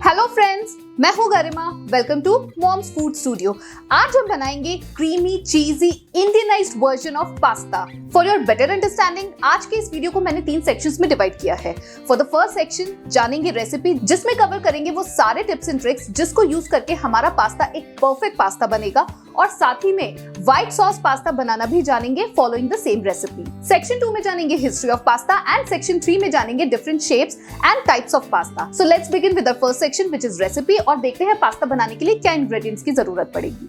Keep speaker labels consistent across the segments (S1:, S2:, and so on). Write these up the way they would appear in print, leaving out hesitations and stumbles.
S1: Hello friends, मैं हूं Garima. Welcome to mom's food studio. आज हम बनाएंगे creamy cheesy Indianized version of pasta. For your better understanding, आज के इस वीडियो को मैंने 3 सेक्शंस में डिवाइड किया है। फॉर द फर्स्ट सेक्शन जानेंगे रेसिपी, जिसमें कवर करेंगे वो सारे टिप्स एंड ट्रिक्स जिसको यूज करके हमारा पास्ता एक परफेक्ट पास्ता बनेगा, और साथ ही में व्हाइट सॉस पास्ता बनाना भी जानेंगे following the same recipe. Section 2 में जानेंगे history of pasta and section 3 में जानेंगे different shapes and types of pasta. So let's begin with the first section which is recipe, और देखते हैं पास्ता बनाने के लिए क्या इंग्रेडिएंट्स की जरूरत पड़ेगी।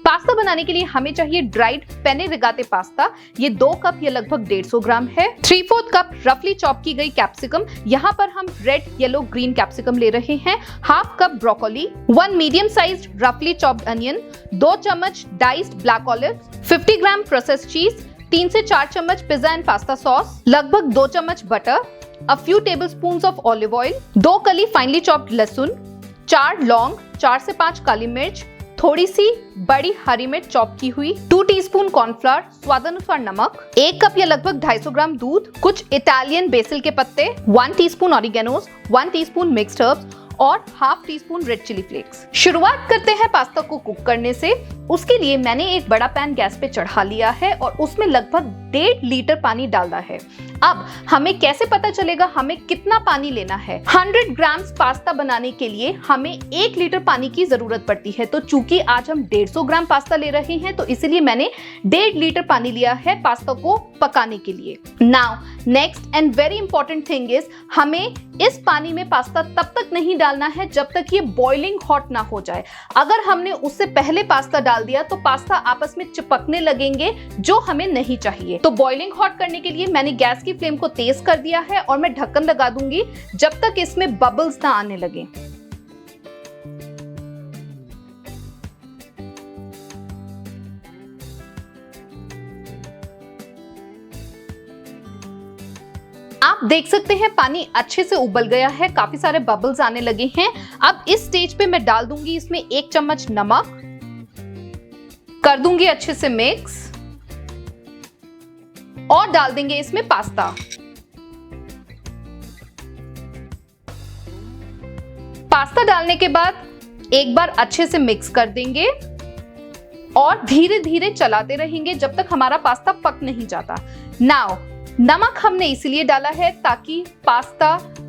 S1: पास्ता बनाने के लिए हमें चाहिए ड्राइड पेने रिगाते पास्ता। ये 2 कप या लगभग 150 ग्राम है। 3/4 कप रफली चॉप की गई कैप्सिकम, यहाँ पर हम रेड, येलो, ग्रीन कैप्सिकम ले रहे हैं। 1/2 कप ब्रोकोली, 1 मीडियम साइज्ड रफली चॉप्ड अनियन, 2 चम्मच डाइस्ड ब्लैक ऑलिव, 50 ग्राम प्रोसेस्ड चीज, 3 से 4 चम्मच पिज्जा एंड पास्ता सॉस, लगभग 2 चम्मच butter, a few tablespoons of olive oil, 2 कली फाइनली चॉप्ड लहसुन, 4 लौंग, 4 से 5 काली मिर्च, थोड़ी सी बड़ी हरी मिर्च चॉप की हुई, 2 टीस्पून कॉर्नफ्लोर, स्वादानुसार नमक, 1 कप या लगभग 250 ग्राम दूध, कुछ इटालियन बेसिल के पत्ते, 1 टीस्पून ऑरिगेनोस, 1 टीस्पून मिक्स्ड हर्ब्स और 1/2 टीस्पून रेड चिली फ्लेक्स। शुरुआत करते हैं पास्ता को कुक करने से। उसके लिए मैंने एक बड़ा पैन गैस पे चढ़ा लिया है और उसमें लगभग 1.5 लीटर पानी डाला है। अब हमें कैसे पता चलेगा हमें कितना पानी लेना है? 100 ग्राम्स पास्ता बनाने के लिए हमें 1 लीटर पानी की जरूरत पड़ती है। तो चूंकि आज हम 150 ग्राम पास्ता ले रहे हैं, तो इसीलिए मैंने 1.5 लीटर पानी लिया है पास्ता को पकाने के लिए। Now next and very important thing is, हमें इस पानी में पास्ता तब तक नहीं डालना है जब तक ये बॉइलिंग हॉट ना हो जाए। अगर हमने उससे पहले पास्ता डाल दिया तो पास्ता आपस में चिपकने लगेंगे, जो हमें नहीं चाहिए। तो बॉइलिंग हॉट करने के लिए मैंने गैस की फ्लेम को तेज कर दिया है और मैं ढक्कन लगा दूंगी जब तक इसमें बबल्स ना आने लगे। आप देख सकते हैं पानी अच्छे से उबल गया है, काफी सारे बबल्स आने लगे हैं। अब इस स्टेज पे मैं डाल दूंगी इसमें 1 चम्मच नमक, कर दूंगी अच्छे से मिक्स और डाल देंगे इसमें पास्ता। पास्ता डालने के बाद एक बार अच्छे से मिक्स कर देंगे और धीरे धीरे चलाते रहेंगे जब तक हमारा पास्ता पक नहीं जाता। नाउ नमक हमने इसलिए डाला है ताकि पास्ता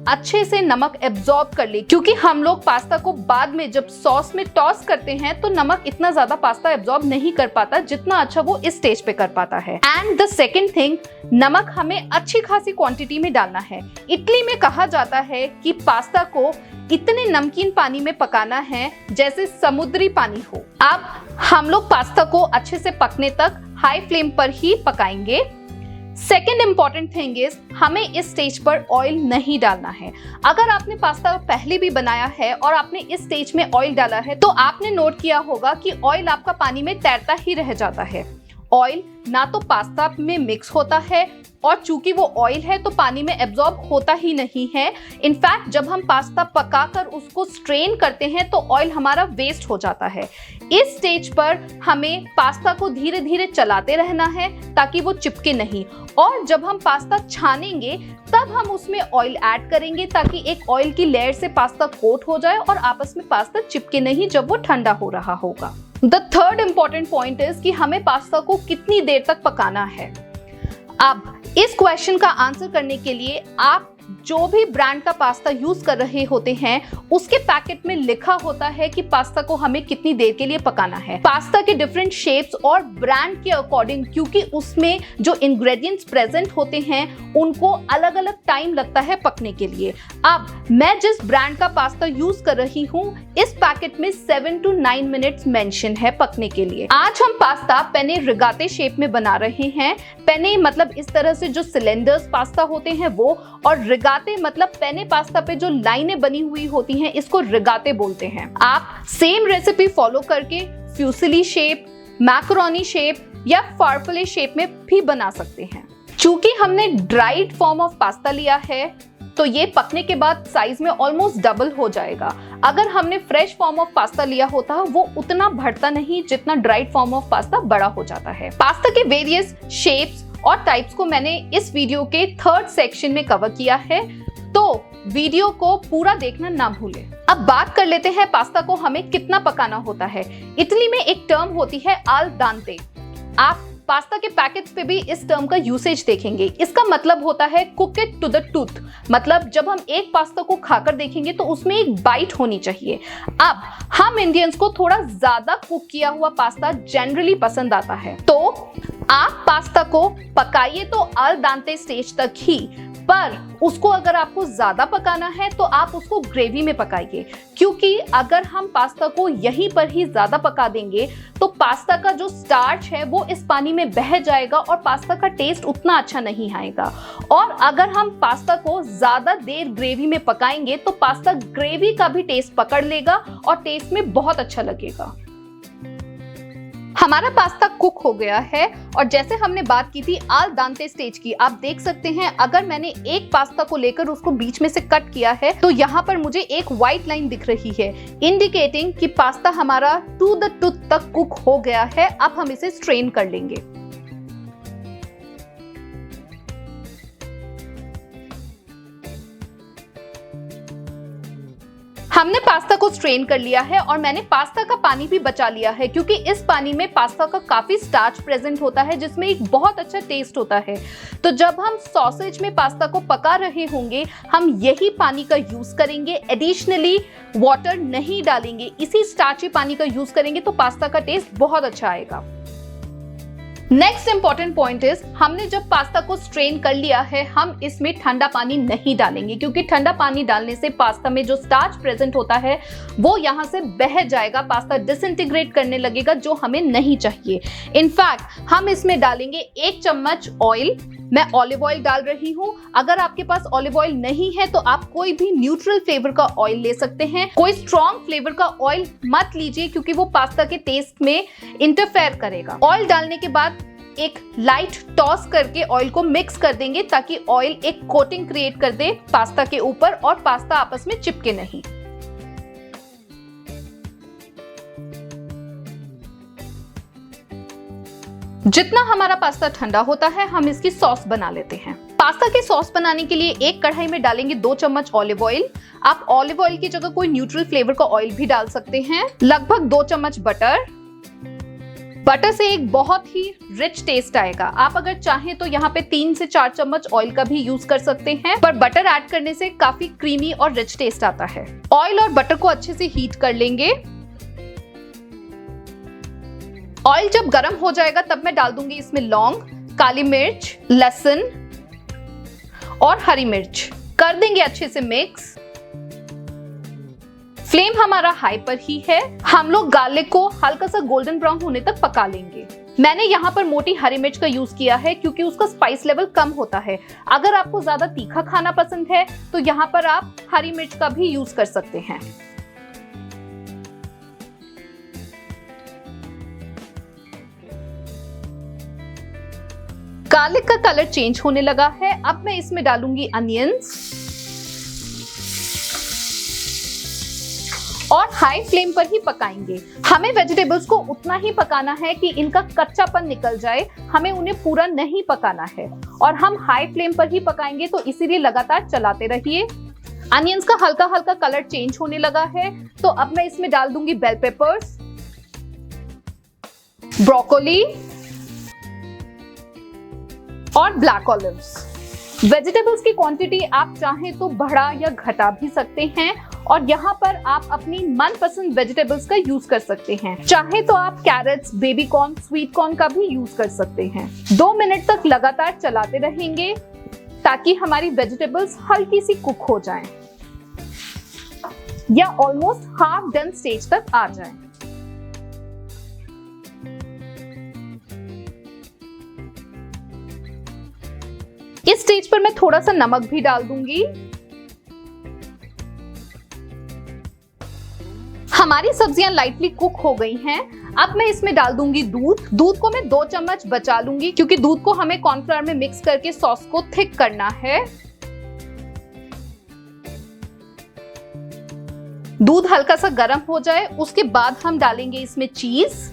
S1: अच्छे से नमक एब्जॉर्ब कर ले, क्योंकि हम लोग पास्ता को बाद में जब सॉस में टॉस करते हैं तो नमक इतना ज्यादा पास्ता एब्जॉर्ब नहीं कर पाता जितना अच्छा वो इस स्टेज पे कर पाता है। एंड द सेकेंड थिंग, नमक हमें अच्छी खासी क्वांटिटी में डालना है। इटली में कहा जाता है कि पास्ता को इतने नमकीन पानी में पकाना है जैसे समुद्री पानी हो। अब हम लोग पास्ता को अच्छे से पकने तक हाई फ्लेम पर ही पकाएंगे। सेकेंड इंपॉर्टेंट थिंग इज, हमें इस स्टेज पर ऑयल नहीं डालना है। अगर आपने पास्ता पहले भी बनाया है और आपने इस स्टेज में ऑयल डाला है तो आपने नोट किया होगा कि ऑयल आपका पानी में तैरता ही रह जाता है। ऑयल ना तो पास्ता में मिक्स होता है और चूंकि वो ऑयल है तो पानी में एब्जॉर्ब होता ही नहीं है। इनफैक्ट जब हम पास्ता पकाकर उसको स्ट्रेन करते हैं तो ऑयल हमारा वेस्ट हो जाता है। इस स्टेज पर हमें पास्ता को धीरे धीरे चलाते रहना है ताकि वो चिपके नहीं, और जब हम पास्ता छानेंगे तब हम उसमें ऑयल ऐड करेंगे ताकि एक ऑयल की लेयर से पास्ता कोट हो जाए और आपस में पास्ता चिपके नहीं जब वो ठंडा हो रहा होगा। The third important point is कि हमें पास्ता को कितनी देर तक पकाना है। अब इस क्वेश्चन का आंसर करने के लिए आप जो भी ब्रांड का पास्ता यूज कर रहे होते हैं उसके पैकेट में लिखा होता है कि पास्ता को हमें कितनी देर के लिए पकाना है। पास्ता के डिफरेंट शेप्स और ब्रांड के अकॉर्डिंग, क्योंकि उसमें जो इंग्रेडिएंट्स प्रेजेंट होते हैं उनको अलग अलग टाइम लगता है पकने के लिए। अब मैं जिस ब्रांड का पास्ता यूज कर रही हूँ इस पैकेट में 7 to 9 मिनट्स मेंशन है पकने के लिए। आज हम पास्ता पेने रिगाते शेप में बना रहे हैं। पेने मतलब इस तरह से जो सिलेंडर्स पास्ता होते हैं वो, और रिगाते मतलब पेने पास्ता पे जो लाइनें बनी हुई होती हैं, इसको रिगाते बोलते हैं। आप सेम रेसिपी फॉलो करके फ्यूसिली शेप, मैकरोनी शेप या फारफले शेप में भी बना सकते हैं। चूंकि हमने ड्राइड फॉर्म ऑफ पास्ता लिया है तो ये पकने के बाद साइज में ऑलमोस्ट डबल हो जाएगा। अगर हमने फ्रेश फॉर्म ऑफ पास्ता लिया होता वो उतना बढ़ता नहीं जितना ड्राइड फॉर्म ऑफ पास्ता बड़ा हो जाता है। पास्ता के वेरियस शेप्स और टाइप्स को मैंने इस वीडियो के 3rd सेक्शन में कवर किया है, तो वीडियो को पूरा देखना ना भूलें। अब बात कर लेते हैं पास्ता को हमें कितना पकाना होता है। इटली में एक टर्म होती है आल दांते। आप पास्ता के पैकेट्स पे भी इस टर्म का यूसेज देखेंगे। इसका मतलब होता है cook it to the tooth, मतलब जब हम एक पास्ता को खाकर देखेंगे तो उसमें एक बाइट होनी चाहिए। अब हम इंडियंस को थोड़ा ज्यादा कुक किया हुआ पास्ता जनरली पसंद आता है, तो आप पास्ता को पकाइए तो अल दांते स्टेज तक ही, पर उसको अगर आपको ज्यादा पकाना है तो आप उसको ग्रेवी में पकाइए, क्योंकि अगर हम पास्ता को यहीं पर ही ज्यादा पका देंगे तो पास्ता का जो स्टार्च है वो इस पानी में बह जाएगा और पास्ता का टेस्ट उतना अच्छा नहीं आएगा। और अगर हम पास्ता को ज्यादा देर ग्रेवी में पकाएंगे तो पास्ता ग्रेवी का भी टेस्ट पकड़ लेगा और टेस्ट में बहुत अच्छा लगेगा। हमारा पास्ता कुक हो गया है और जैसे हमने बात की थी आल दांते स्टेज की, आप देख सकते हैं अगर मैंने एक पास्ता को लेकर उसको बीच में से कट किया है तो यहाँ पर मुझे एक व्हाइट लाइन दिख रही है, इंडिकेटिंग कि पास्ता हमारा टू द टूथ तक कुक हो गया है। अब हम इसे स्ट्रेन कर लेंगे। हमने पास्ता को स्ट्रेन कर लिया है और मैंने पास्ता का पानी भी बचा लिया है, क्योंकि इस पानी में पास्ता का काफी स्टार्च प्रेजेंट होता है जिसमें एक बहुत अच्छा टेस्ट होता है। तो जब हम सॉसेज में पास्ता को पका रहे होंगे हम यही पानी का यूज करेंगे, एडिशनली वाटर नहीं डालेंगे, इसी स्टार्ची पानी का यूज करेंगे तो पास्ता का टेस्ट बहुत अच्छा आएगा। नेक्स्ट इंपॉर्टेंट पॉइंट इज, हमने जब पास्ता को स्ट्रेन कर लिया है हम इसमें ठंडा पानी नहीं डालेंगे, क्योंकि ठंडा पानी डालने से पास्ता में जो स्टार्च प्रेजेंट होता है वो यहाँ से बह जाएगा, पास्ता डिसइंटीग्रेट करने लगेगा जो हमें नहीं चाहिए। इनफैक्ट हम इसमें डालेंगे 1 चम्मच ऑयल। मैं ऑलिव ऑयल डाल रही हूँ। अगर आपके पास ऑलिव ऑयल नहीं है तो आप कोई भी न्यूट्रल फ्लेवर का ऑयल ले सकते हैं। कोई स्ट्रॉन्ग फ्लेवर का ऑयल मत लीजिए क्योंकि वो पास्ता के टेस्ट में इंटरफेयर करेगा। ऑयल डालने के बाद एक लाइट टॉस करके ऑयल को मिक्स कर देंगे ताकि ऑयल एक कोटिंग क्रिएट कर दे पास्ता के ऊपर और पास्ता आपस में चिपके नहीं। जितना हमारा पास्ता ठंडा होता है हम इसकी सॉस बना लेते हैं। पास्ता की सॉस बनाने के लिए एक कढ़ाई में डालेंगे 2 चम्मच ऑलिव ऑयल। आप ऑलिव ऑयल की जगह कोई न्यूट्रल फ्लेवर का ऑयल भी डाल सकते हैं। लगभग 2 चम्मच बटर। बटर से एक बहुत ही रिच टेस्ट आएगा। आप अगर चाहें तो यहाँ पे 3 से 4 चम्मच ऑयल का भी यूज कर सकते हैं, पर बटर ऐड करने से काफी क्रीमी और रिच टेस्ट आता है। ऑयल और बटर को अच्छे से हीट कर लेंगे। ऑयल जब गर्म हो जाएगा तब मैं डाल दूंगी इसमें लौंग, काली मिर्च, लहसुन और हरी मिर्च। कर देंगे अच्छे से मिक्स। फ्लेम हमारा हाई पर ही है। हम लोग गार्लिक को हल्का सा गोल्डन ब्राउन होने तक पका लेंगे। मैंने यहाँ पर मोटी हरी मिर्च का यूज किया है क्योंकि उसका स्पाइस लेवल कम होता है। अगर आपको ज्यादा तीखा खाना पसंद है तो यहाँ पर आप हरी मिर्च का भी यूज कर सकते हैं। गार्लिक का कलर चेंज होने लगा है। अब मैं इसमें डालूंगी अनियंस और हाई फ्लेम पर ही पकाएंगे। हमें वेजिटेबल्स को उतना ही पकाना है कि इनका कच्चापन निकल जाए, हमें उन्हें पूरा नहीं पकाना है और हम हाई फ्लेम पर ही पकाएंगे, तो इसीलिए लगातार चलाते रहिए। अनियंस का हल्का हल्का कलर चेंज होने लगा है, तो अब मैं इसमें डाल दूंगी बेल पेपर्स, ब्रोकोली और ब्लैक ऑलिव्स। वेजिटेबल्स की क्वांटिटी आप चाहें तो बढ़ा या घटा भी सकते हैं और यहाँ पर आप अपनी मनपसंद वेजिटेबल्स का यूज कर सकते हैं। चाहे तो आप carrots, baby corn, sweet corn का भी यूज कर सकते हैं। 2 मिनट तक लगातार चलाते रहेंगे ताकि हमारी वेजिटेबल्स हल्की सी कुक हो जाएं या ऑलमोस्ट हाफ डन स्टेज तक आ जाएं। इस स्टेज पर मैं थोड़ा सा नमक भी डाल दूंगी। हमारी सब्जियां लाइटली कुक हो गई हैं। अब मैं इसमें डाल दूंगी दूध। दूध को मैं 2 चम्मच बचा लूंगी क्योंकि दूध को हमें कॉर्नफ्लावर में मिक्स करके सॉस को थिक करना है। दूध हल्का सा गर्म हो जाए उसके बाद हम डालेंगे इसमें चीज।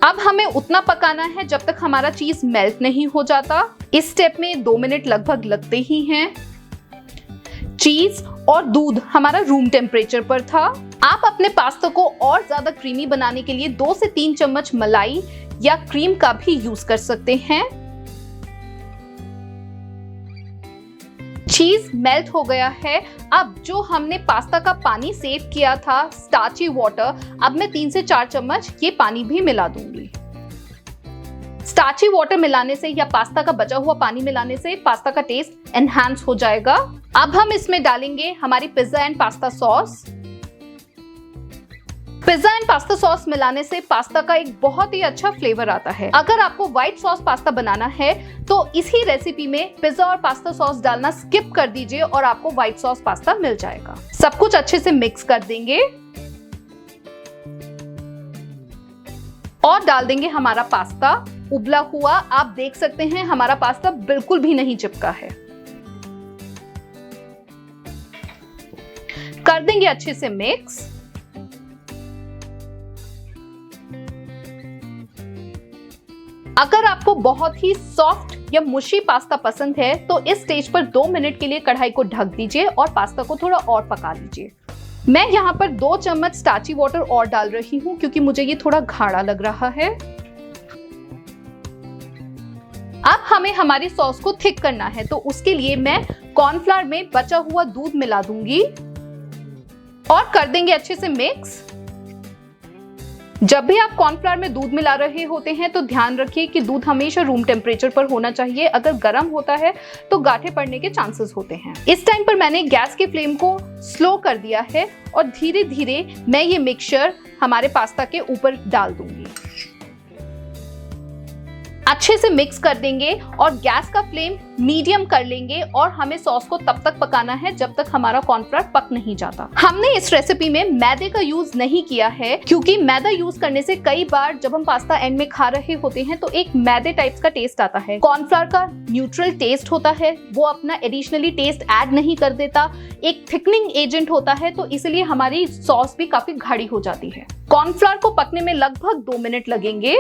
S1: अब हमें उतना पकाना है जब तक हमारा चीज मेल्ट नहीं हो जाता। इस स्टेप में 2 मिनट लगभग लगते ही हैं। चीज और दूध हमारा रूम टेम्परेचर पर था। आप अपने पास्ता को और ज्यादा क्रीमी बनाने के लिए 2 से 3 चम्मच मलाई या क्रीम का भी यूज कर सकते हैं। चीज मेल्ट हो गया है। अब जो हमने पास्ता का पानी सेव किया था, स्टार्ची वाटर, अब मैं 3 से 4 चम्मच ये पानी भी मिला दूंगी। स्टार्ची वाटर मिलाने से या पास्ता का बचा हुआ पानी मिलाने से पास्ता का टेस्ट एनहांस हो जाएगा। अब हम इसमें डालेंगे हमारी pizza and pasta sauce. Pizza and pasta sauce मिलाने से पास्ता का एक बहुत ही अच्छा फ्लेवर आता है। अगर आपको व्हाइट सॉस पास्ता बनाना है तो इसी रेसिपी में पिज्जा और पास्ता सॉस डालना स्किप कर दीजिए और आपको व्हाइट सॉस पास्ता मिल जाएगा। सब कुछ अच्छे से मिक्स कर देंगे और डाल देंगे हमारा पास्ता उबला हुआ। आप देख सकते हैं हमारा पास्ता बिल्कुल भी नहीं चिपका है। कर देंगे अच्छे से मिक्स। अगर आपको बहुत ही सॉफ्ट या मुशी पास्ता पसंद है तो इस स्टेज पर 2 मिनट के लिए कढ़ाई को ढक दीजिए और पास्ता को थोड़ा और पका लीजिए। मैं यहाँ पर 2 चम्मच स्टार्ची वाटर और डाल रही हूँ क्योंकि मुझे ये थोड़ा गाढ़ा लग रहा है। अब हमें हमारी सॉस को थिक करना है तो उसके लिए मैं कॉर्नफ्लावर में बचा हुआ दूध मिला दूंगी और कर देंगे अच्छे से मिक्स। जब भी आप कॉर्नफ्लावर में दूध मिला रहे होते हैं तो ध्यान रखिए कि दूध हमेशा रूम टेम्परेचर पर होना चाहिए। अगर गर्म होता है तो गांठें पड़ने के चांसेस होते हैं। इस टाइम पर मैंने गैस के फ्लेम को स्लो कर दिया है और धीरे धीरे मैं ये मिक्सचर हमारे पास्ता के ऊपर डाल दूंगी। अच्छे से मिक्स कर देंगे और गैस का फ्लेम मीडियम कर लेंगे और हमें सॉस को तब तक पकाना है जब तक हमारा कॉर्नफ्लावर पक नहीं जाता। हमने इस रेसिपी में मैदे का यूज नहीं किया है क्योंकि मैदा यूज करने से कई बार जब हम पास्ता एंड में खा रहे होते हैं तो एक मैदे टाइप्स का टेस्ट आता है। कॉर्नफ्लावर का न्यूट्रल टेस्ट होता है, वो अपना एडिशनली टेस्ट ऐड नहीं कर देता, एक थिकनिंग एजेंट होता है, तो इसलिए हमारी सॉस भी काफी गाढ़ी हो जाती है। कॉर्नफ्लावर को पकने में लगभग 2 मिनट लगेंगे।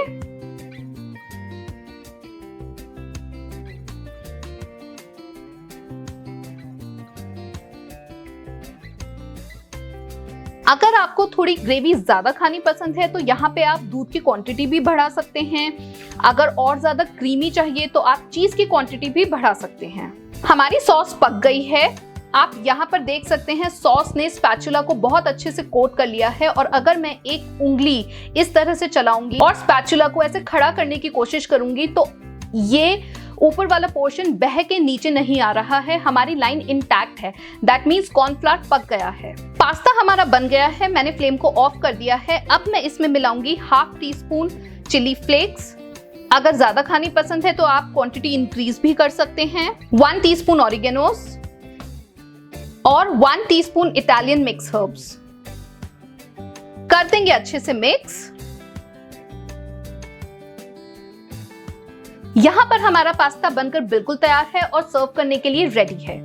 S1: अगर आपको थोड़ी ग्रेवी ज्यादा खानी पसंद है तो यहाँ पे आप दूध की क्वांटिटी भी बढ़ा सकते हैं। अगर और ज्यादा क्रीमी चाहिए तो आप चीज की क्वांटिटी भी बढ़ा सकते हैं। हमारी सॉस पक गई है। आप यहाँ पर देख सकते हैं सॉस ने स्पैचुला को बहुत अच्छे से कोट कर लिया है और अगर मैं एक उंगली इस तरह से चलाऊंगी और स्पैचुला को ऐसे खड़ा करने की कोशिश करूंगी तो ये ऊपर वाला पोर्शन बह के नीचे नहीं आ रहा है। हमारी लाइन इंटैक्ट है। दैट मीन्स कॉर्नफ्लावर पक गया है। पास्ता हमारा बन गया है। मैंने फ्लेम को ऑफ कर दिया है। अब मैं इसमें मिलाऊंगी 1/2 टीस्पून चिली फ्लेक्स। अगर ज्यादा खानी पसंद है तो आप क्वांटिटी इंक्रीज भी कर सकते हैं। 1 टीस्पून ऑरिगेनोस और 1 टीस्पून इटालियन मिक्स हर्ब्स। कर देंगे अच्छे से मिक्स। यहां पर हमारा पास्ता बनकर बिल्कुल तैयार है और सर्व करने के लिए रेडी है।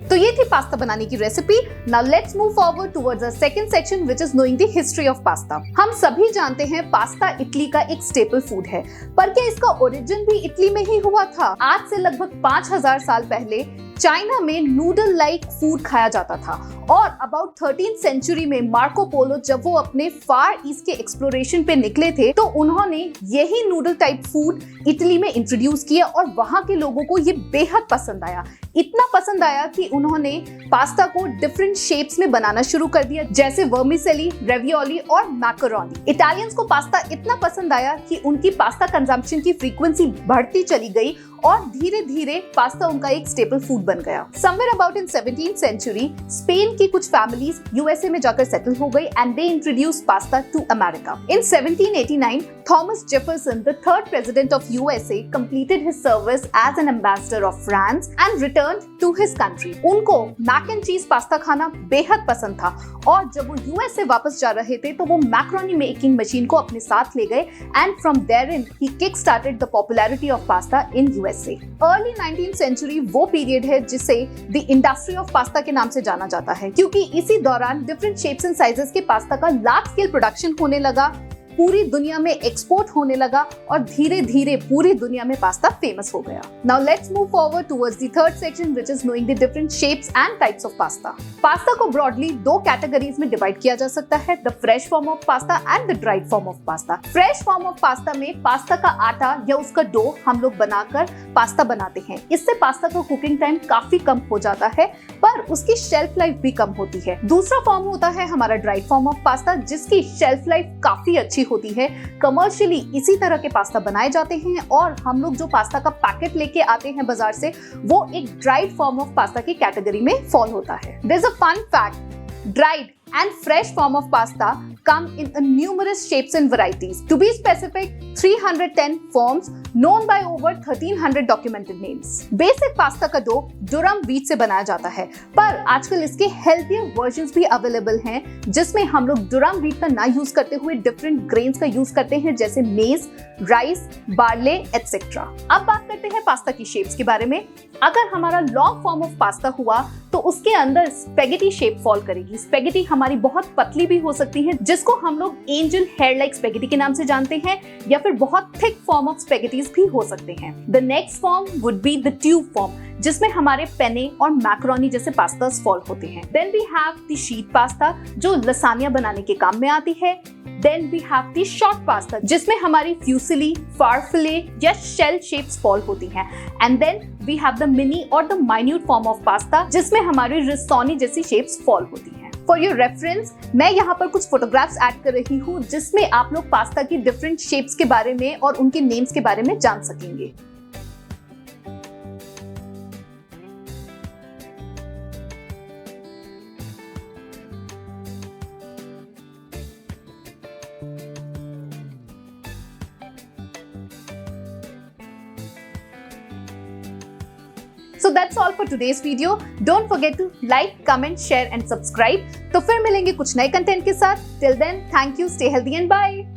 S1: तो ये थी पास्ता बनाने की recipe. Now let's move forward towards the second section which is knowing the history of pasta. हम सभी जानते हैं पास्ता इटली का एक स्टेपल फूड है, पर क्या इसका ओरिजिन भी इटली में ही हुआ था? आज से लगभग 5000 साल पहले चाइना में नूडल लाइक फूड खाया जाता था और अबाउट 13th सेंचुरी में मार्को पोलो जब वो अपने फार ईस्ट के एक्सप्लोरेशन पे निकले थे तो उन्होंने यही नूडल टाइप फूड इटली में इंट्रोड्यूस किया और वहां के लोगों को ये बेहद पसंद आया। इतना पसंद आया कि उन्होंने पास्ता को डिफरेंट शेप्स में बनाना शुरू कर दिया, जैसे वर्मिसेली, रेवियोली और मैकरोनी। इटालियंस को पास्ता इतना पसंद आया कि उनकी पास्ता कंजम्पशन की फ्रीक्वेंसी बढ़ती चली गई और धीरे धीरे पास्ता उनका एक स्टेपल फूड बन गया। Somewhere about in 17th century Spain की कुछ फैमिलीज यूएसए में जाकर सेटल हो गई and they introduce pasta to America. In 1789 Thomas Jefferson, the third president of USA, completed his service as an ambassador of France and returned to his country. उनको Mac and चीज pasta खाना बेहद पसंद था और जब वो यूएसए वापस जा रहे थे तो वो मैक्रोनी मेकिंग मशीन को अपने साथ ले गए and from there in he kick started the popularity of pasta in USA। Early 19th century वो पीरियड है जिसे द इंडस्ट्री ऑफ पास्ता के नाम से जाना जाता है, क्योंकि इसी दौरान डिफरेंट शेप्स एंड साइजेस के पास्ता का लार्ज स्केल प्रोडक्शन होने लगा, पूरी दुनिया में एक्सपोर्ट होने लगा और धीरे धीरे पूरी दुनिया में पास्ता फेमस हो गया। Now let's move forward towards the third section, which is knowing the different shapes and types of pasta. Pasta को ब्रॉडली दो कैटेगरीज में डिवाइड किया जा सकता है, the fresh form of pasta and the dried form of pasta. Fresh form of pasta में pasta का आटा या उसका डो हम लोग बनाकर पास्ता बनाते हैं। इससे पास्ता का कुकिंग टाइम काफी कम हो जाता है, पर उसकी शेल्फ लाइफ भी कम होती है। दूसरा फॉर्म होता है हमारा ड्राइड फॉर्म ऑफ पास्ता, जिसकी शेल्फ लाइफ काफी अच्छी होती है। कमर्शियली इसी तरह के पास्ता बनाए जाते हैं और हम लोग जो पास्ता का पैकेट लेके आते हैं बाजार से, वो एक ड्राइड फॉर्म ऑफ पास्ता की कैटेगरी में फॉल होता है। There is a fun fact, dried and fresh form of pasta come in a numerous shapes and varieties. To be specific, 310 forms known by over 1300 documented names. Basic pasta का dough durum wheat से बनाया जाता है, पर आजकल इसके healthier versions भी available हैं, जिसमें हम लोग durum wheat का ना यूज करते हुए different grains का यूज करते हैं, जैसे maize, rice, barley, etc. अब बात करते हैं पास्ता की शेप्स के बारे में। अगर हमारा लॉन्ग फॉर्म ऑफ पास्ता हुआ तो उसके अंदर स्पेगेटी शेप फॉल करेगी। स्पेगेटी हमारी बहुत पतली भी हो सकती है, जिसको हम लोग एंजल हेयर लाइक स्पेगेटी के नाम से जानते हैं, या फिर बहुत थिक फॉर्म ऑफ स्पेगेटीज भी हो सकते हैं। The next form would be the tube form, जिसमें हमारे पेने और मैक्रोनी जैसे पास्तास फॉल होते हैं। Then we have the sheet pasta, जो लसानिया बनाने के काम में आती है। Then we have the short pasta, जिसमें हमारी फ्यूसिली, फारफिले या शेल शेप्स फॉल होती हैं। And then we have the mini और the minute form of pasta, जिसमें हमारी रिसोनी जैसी शेप्स फॉल होती हैं। फॉर योर रेफरेंस, मैं यहाँ पर कुछ फोटोग्राफ्स ऐड कर रही हूँ, जिसमें आप लोग पास्ता की डिफरेंट शेप्स के बारे में और उनके नेम्स के बारे में जान सकेंगे। So that's all for today's video. Don't forget to like, comment, share and subscribe. तो फिर मिलेंगे कुछ नए कंटेंट के साथ. Till then, thank you, stay healthy and bye.